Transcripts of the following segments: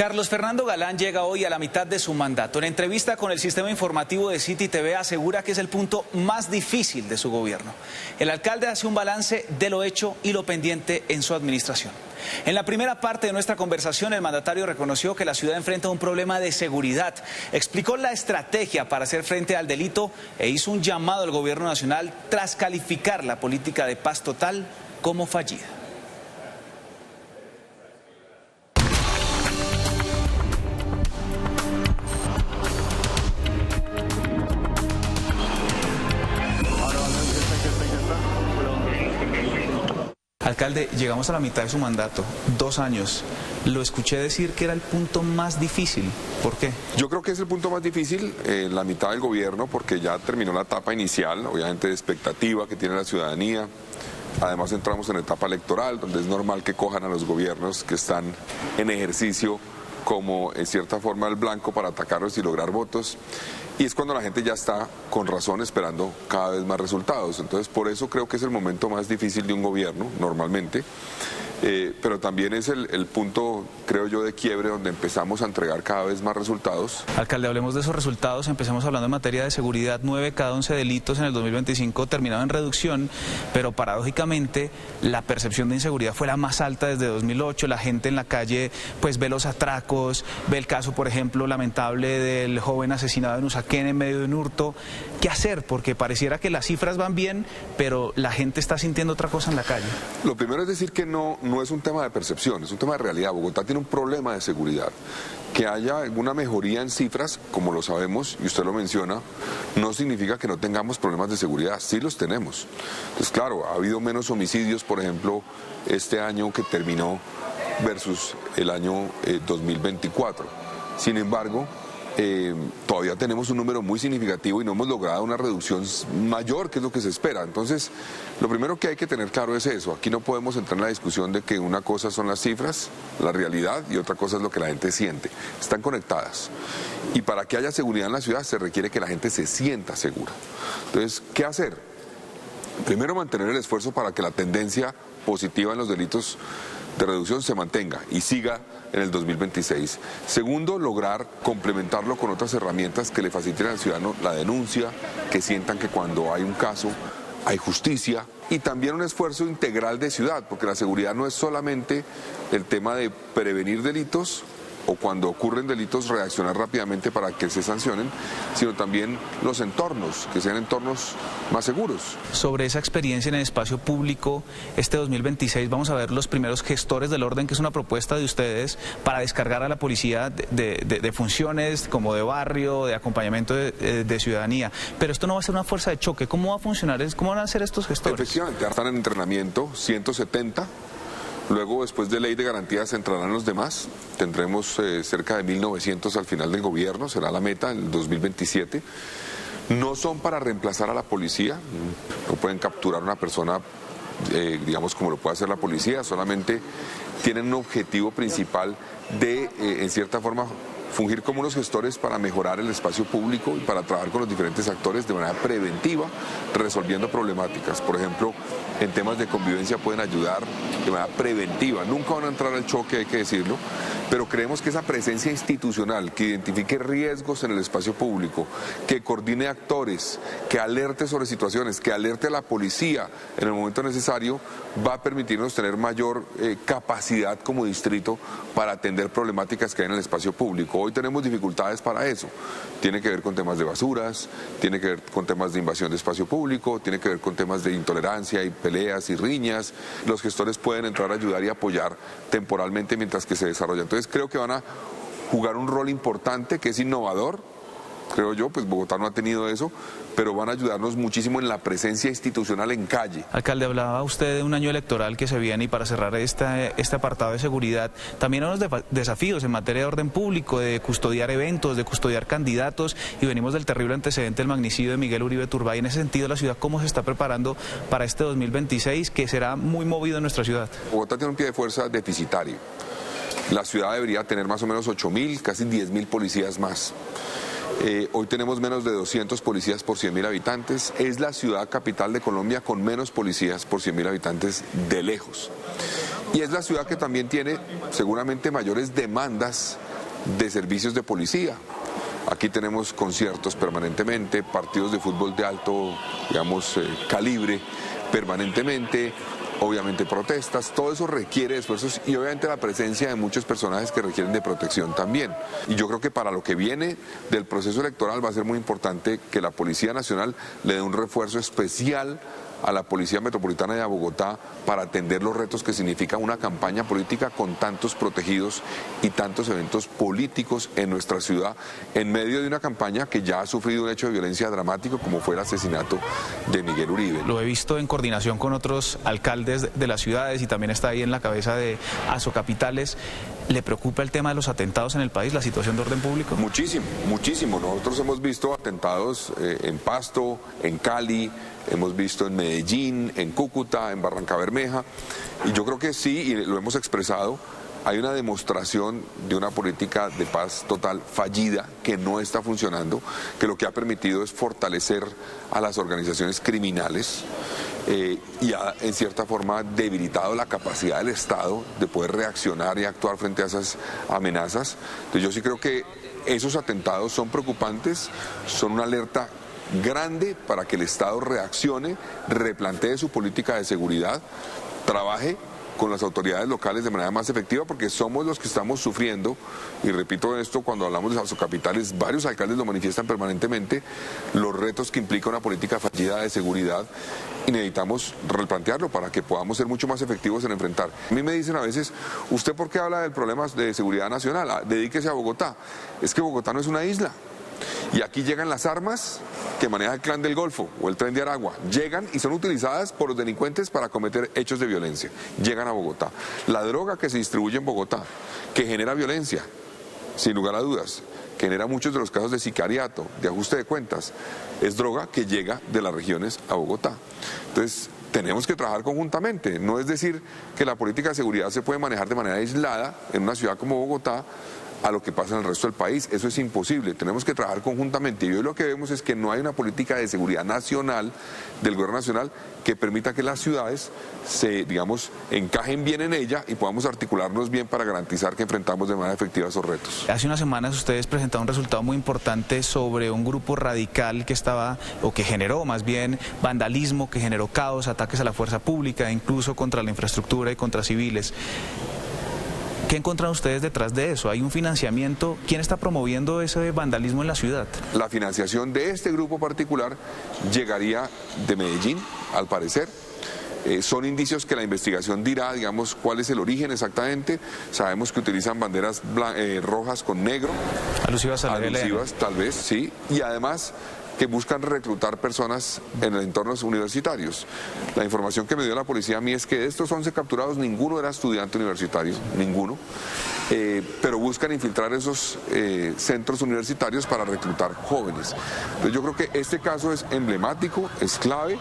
Carlos Fernando Galán llega hoy a la mitad de su mandato. En entrevista con el sistema informativo de City TV asegura que es el punto más difícil de su gobierno. El alcalde hace un balance de lo hecho y lo pendiente en su administración. En la primera parte de nuestra conversación, el mandatario reconoció que la ciudad enfrenta un problema de seguridad. Explicó la estrategia para hacer frente al delito e hizo un llamado al gobierno nacional tras calificar la política de paz total como fallida. Alcalde, llegamos a la mitad de su mandato, 2 años. Lo escuché decir que era el punto más difícil. ¿Por qué? Yo creo que es el punto más difícil en la mitad del gobierno porque ya terminó la etapa inicial, obviamente de expectativa que tiene la ciudadanía. Además entramos en etapa electoral, donde es normal que cojan a los gobiernos que están en ejercicio como en cierta forma el blanco para atacarlos y lograr votos. Y es cuando la gente ya está con razón esperando cada vez más resultados. Entonces por eso creo que es el momento más difícil de un gobierno, normalmente. Pero también es el punto, creo yo, de quiebre donde empezamos a entregar cada vez más resultados. Alcalde, hablemos de esos resultados. Empecemos hablando en materia de seguridad. 9 cada 11 delitos en el 2025 terminaron en reducción, pero paradójicamente la percepción de inseguridad fue la más alta desde 2008. La gente en la calle pues ve los atracos, ve el caso, por ejemplo, lamentable del joven asesinado en Usaquén en medio de un hurto. ¿Qué hacer? Porque pareciera que las cifras van bien, pero la gente está sintiendo otra cosa en la calle. Lo primero es decir que no es un tema de percepción, es un tema de realidad. Bogotá tiene un problema de seguridad. Que haya alguna mejoría en cifras, como lo sabemos, y usted lo menciona, no significa que no tengamos problemas de seguridad, sí los tenemos. Entonces, claro, ha habido menos homicidios, por ejemplo, este año que terminó versus el año 2024. Sin embargo, todavía tenemos un número muy significativo y no hemos logrado una reducción mayor, que es lo que se espera. Entonces, lo primero que hay que tener claro es eso. Aquí no podemos entrar en la discusión de que una cosa son las cifras, la realidad, y otra cosa es lo que la gente siente. Están conectadas. Y para que haya seguridad en la ciudad se requiere que la gente se sienta segura. Entonces, ¿qué hacer? Primero, mantener el esfuerzo para que la tendencia positiva en los delitos de reducción se mantenga y siga en el 2026. Segundo, lograr complementarlo con otras herramientas que le faciliten al ciudadano la denuncia, que sientan que cuando hay un caso hay justicia, y también un esfuerzo integral de ciudad, porque la seguridad no es solamente el tema de prevenir delitos o cuando ocurren delitos reaccionar rápidamente para que se sancionen, sino también los entornos, que sean entornos más seguros. Sobre esa experiencia en el espacio público, este 2026 vamos a ver los primeros gestores del orden, que es una propuesta de ustedes para descargar a la policía de funciones como de barrio, de acompañamiento de ciudadanía. Pero esto no va a ser una fuerza de choque. ¿Cómo va a funcionar? ¿Cómo van a ser estos gestores? Efectivamente, ya están en entrenamiento 170. Luego, después de ley de garantías, entrarán los demás. Tendremos cerca de 1.900 al final del gobierno, será la meta en el 2027. No son para reemplazar a la policía, no pueden capturar a una persona, digamos, como lo puede hacer la policía, solamente tienen un objetivo principal de, en cierta forma, fungir como unos gestores para mejorar el espacio público y para trabajar con los diferentes actores de manera preventiva, resolviendo problemáticas. Por ejemplo, en temas de convivencia pueden ayudar de manera preventiva. Nunca van a entrar al choque, hay que decirlo, pero creemos que esa presencia institucional, que identifique riesgos en el espacio público, que coordine actores, que alerte sobre situaciones, que alerte a la policía en el momento necesario, va a permitirnos tener mayor capacidad como distrito para atender problemáticas que hay en el espacio público. Hoy tenemos dificultades para eso. Tiene que ver con temas de basuras, tiene que ver con temas de invasión de espacio público, tiene que ver con temas de intolerancia y peleas y riñas. Los gestores pueden entrar a ayudar y apoyar temporalmente mientras que se desarrolla. Entonces creo que van a jugar un rol importante que es innovador. Creo yo, pues Bogotá no ha tenido eso, pero van a ayudarnos muchísimo en la presencia institucional en calle. Alcalde, hablaba usted de un año electoral que se viene, y para cerrar este apartado de seguridad, también hay unos desafíos en materia de orden público, de custodiar eventos, de custodiar candidatos, y venimos del terrible antecedente del magnicidio de Miguel Uribe Turbay. En ese sentido, la ciudad, ¿cómo se está preparando para este 2026, que será muy movido en nuestra ciudad? Bogotá tiene un pie de fuerza deficitario. La ciudad debería tener más o menos 8.000, casi 10.000 policías más. Hoy tenemos menos de 200 policías por 100.000 habitantes. Es la ciudad capital de Colombia con menos policías por 100.000 habitantes de lejos. Y es la ciudad que también tiene seguramente mayores demandas de servicios de policía. Aquí tenemos conciertos permanentemente, partidos de fútbol de alto, digamos, calibre permanentemente, obviamente protestas, todo eso requiere esfuerzos y obviamente la presencia de muchos personajes que requieren de protección también. Y yo creo que para lo que viene del proceso electoral va a ser muy importante que la Policía Nacional le dé un refuerzo especial a la Policía Metropolitana de Bogotá para atender los retos que significa una campaña política con tantos protegidos y tantos eventos políticos en nuestra ciudad, en medio de una campaña que ya ha sufrido un hecho de violencia dramático como fue el asesinato de Miguel Uribe. Lo he visto en coordinación con otros alcaldes de las ciudades y también está ahí en la cabeza de Asocapitales. ¿Le preocupa el tema de los atentados en el país, la situación de orden público? Muchísimo, muchísimo. Nosotros hemos visto atentados en Pasto, en Cali, hemos visto en Medellín, en Cúcuta, en Barrancabermeja, y yo creo que sí, y lo hemos expresado, hay una demostración de una política de paz total fallida, que no está funcionando, que lo que ha permitido es fortalecer a las organizaciones criminales y ha en cierta forma debilitado la capacidad del Estado de poder reaccionar y actuar frente a esas amenazas. Entonces yo sí creo que esos atentados son preocupantes, son una alerta grande para que el Estado reaccione, replantee su política de seguridad, trabaje con las autoridades locales de manera más efectiva, porque somos los que estamos sufriendo, y repito esto, cuando hablamos de Asocapitales, varios alcaldes lo manifiestan permanentemente, los retos que implica una política fallida de seguridad, y necesitamos replantearlo para que podamos ser mucho más efectivos en enfrentar. A mí me dicen a veces, ¿usted por qué habla del problema de seguridad nacional? Dedíquese a Bogotá. Es que Bogotá no es una isla. Y aquí llegan las armas que maneja el Clan del Golfo o el Tren de Aragua. Llegan y son utilizadas por los delincuentes para cometer hechos de violencia. Llegan a Bogotá. La droga que se distribuye en Bogotá, que genera violencia, sin lugar a dudas, que genera muchos de los casos de sicariato, de ajuste de cuentas, es droga que llega de las regiones a Bogotá. Entonces, tenemos que trabajar conjuntamente. No es decir que la política de seguridad se puede manejar de manera aislada en una ciudad como Bogotá a lo que pasa en el resto del país. Eso es imposible, tenemos que trabajar conjuntamente. Y hoy lo que vemos es que no hay una política de seguridad nacional del gobierno nacional que permita que las ciudades se, digamos, encajen bien en ella y podamos articularnos bien para garantizar que enfrentamos de manera efectiva esos retos. Hace unas semanas ustedes presentaron un resultado muy importante sobre un grupo radical que estaba, o que generó más bien vandalismo, que generó caos, ataques a la fuerza pública, incluso contra la infraestructura y contra civiles. ¿Qué encuentran ustedes detrás de eso? ¿Hay un financiamiento? ¿Quién está promoviendo ese vandalismo en la ciudad? La financiación de este grupo particular llegaría de Medellín, al parecer. Son indicios que la investigación dirá, digamos, cuál es el origen exactamente. Sabemos que utilizan banderas rojas con negro. Alusivas a la alusivas, tal vez, sí. Y además que buscan reclutar personas en entornos universitarios. La información que me dio la policía a mí es que de estos 11 capturados ninguno era estudiante universitario, ninguno, pero buscan infiltrar esos centros universitarios para reclutar jóvenes. Entonces yo creo que este caso es emblemático, es clave,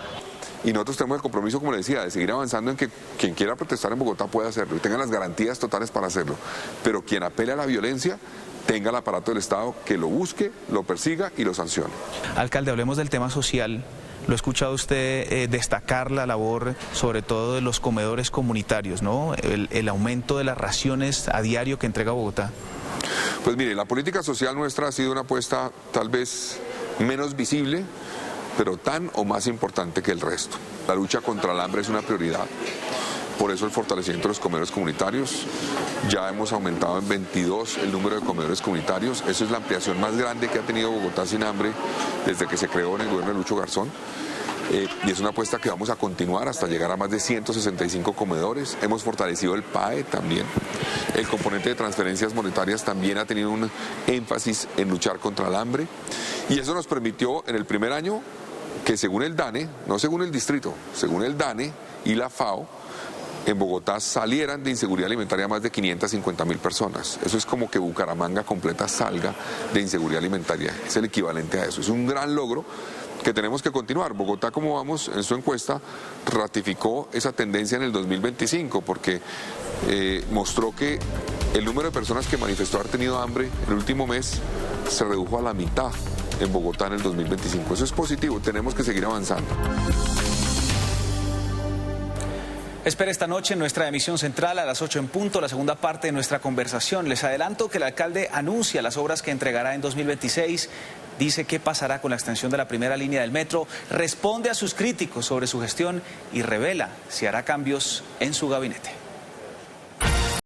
y nosotros tenemos el compromiso, como le decía, de seguir avanzando en que quien quiera protestar en Bogotá pueda hacerlo y tenga las garantías totales para hacerlo, pero quien apele a la violencia tenga el aparato del Estado que lo busque, lo persiga y lo sancione. Alcalde, hablemos del tema social. Lo he escuchado usted destacar la labor, sobre todo de los comedores comunitarios, ¿no? El aumento de las raciones a diario que entrega Bogotá. Pues mire, la política social nuestra ha sido una apuesta tal vez menos visible, pero tan o más importante que el resto. La lucha contra el hambre es una prioridad. Por eso el fortalecimiento de los comedores comunitarios. Ya hemos aumentado en 22 el número de comedores comunitarios. Esa es la ampliación más grande que ha tenido Bogotá sin hambre desde que se creó en el gobierno de Lucho Garzón. Y es una apuesta que vamos a continuar hasta llegar a más de 165 comedores. Hemos fortalecido el PAE también. El componente de transferencias monetarias también ha tenido un énfasis en luchar contra el hambre. Y eso nos permitió en el primer año que, según el DANE, no según el distrito, según el DANE y la FAO, en Bogotá salieran de inseguridad alimentaria más de 550.000 personas. Eso es como que Bucaramanga completa salga de inseguridad alimentaria. Es el equivalente a eso. Es un gran logro que tenemos que continuar. Bogotá, como vamos en su encuesta, ratificó esa tendencia en el 2025 porque mostró que el número de personas que manifestó haber tenido hambre en el último mes se redujo a la mitad en Bogotá en el 2025. Eso es positivo, tenemos que seguir avanzando. Espera esta noche en nuestra emisión central a las 8 en punto, la segunda parte de nuestra conversación. Les adelanto que el alcalde anuncia las obras que entregará en 2026, dice qué pasará con la extensión de la primera línea del metro, responde a sus críticos sobre su gestión y revela si hará cambios en su gabinete.